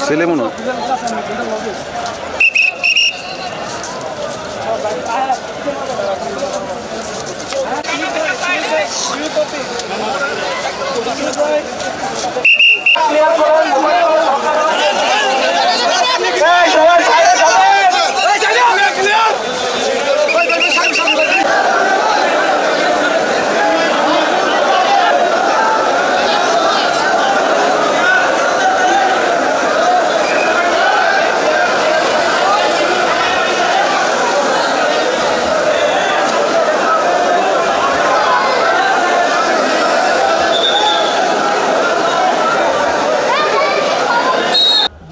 ছেলে মনে হয়।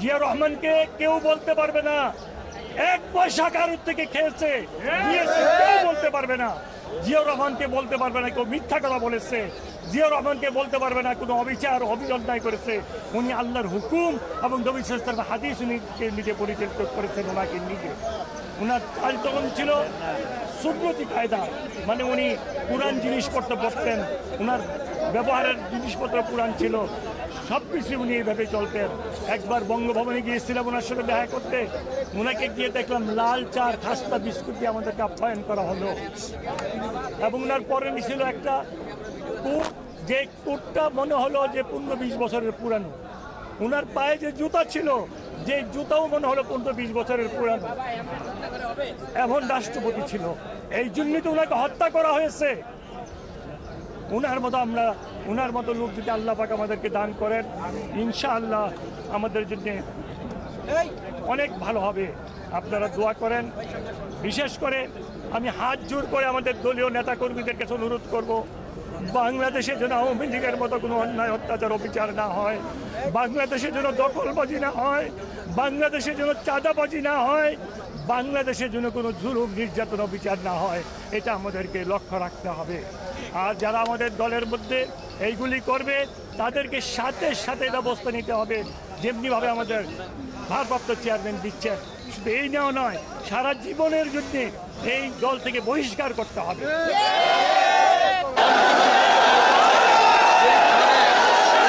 জিয়া রহমানকে কেউ বলতে পারবে না এক পয়সা কারোর থেকে খেয়েছে, কেউ বলতে পারবে না। জিয়া রহমানকে বলতে পারবে না কেউ মিথ্যা কথা বলেছে, জিয়া রহমানকে বলতে পারবে না কোনো অবিচার অন্যায় করেছে। উনি আল্লাহর হুকুম এবং নবী সাল্লাল্লাহু আলাইহি ওয়াসাল্লামের হাদিস উনি নিজে পরিচালিত করেছেন। ওনাকে নিজে ওনার চালচলন ছিল সুন্নতি কায়দা, মানে উনি পুরান জিনিসপত্র পড়তেন, ওনার ব্যবহারের জিনিসপত্র পুরান ছিল, সব কিছু উনি এইভাবে চলতেন। একবার বঙ্গভবনে গিয়েছিলাম ওনার সাথে দেখা করতে, ওনাকে গিয়ে দেখলাম লাল চার খাস্তা বিস্কুট দিয়ে আমাদেরকে আপ্যায়ন করা হলো। এবং ওনার পরে ছিল একটা কোট, যে কোটটা মনে হলো যে 15-20 বছরের পুরানো। ওনার পায়ে যে জুতা ছিল, যে জুতাও মনে হলো 15-20 বছরের পুরানো। এখন রাষ্ট্রপতি ছিল, এই জন্যই তো ওনাকে হত্যা করা হয়েছে। ওনার মতো লোক যদি আল্লাহ পাক আমাদেরকে দান করেন, ইনশাআল্লাহ আমাদের জন্য অনেক ভালো হবে। আপনারা দোয়া করেন। বিশেষ করে আমি হাত জোর করে আমাদের দলীয় নেতাকর্মীদের কাছে অনুরোধ করব, বাংলাদেশে যেন আওয়ামী লীগের মতো কোনো অন্যায় অত্যাচার অবিচার না হয়, বাংলাদেশে যেন দখলবাজি না হয়, বাংলাদেশে যেন চাঁদাবাজি না হয়, বাংলাদেশে যেন কোনো জুলুম নির্যাতন অবিচার না হয়, এটা আমাদেরকে লক্ষ্য রাখতে হবে। আর যারা আমাদের দলের মধ্যে এইগুলি করবে তাদেরকে সাথে সাথে ব্যবস্থা নিতে হবে, যেমনিভাবে আমাদের ভারপ্রাপ্ত চেয়ারম্যান দিচ্ছেন। শুধু এই নেওয়া নয়, সারা জীবনের জন্যে এই দল থেকে বহিষ্কার করতে হবে।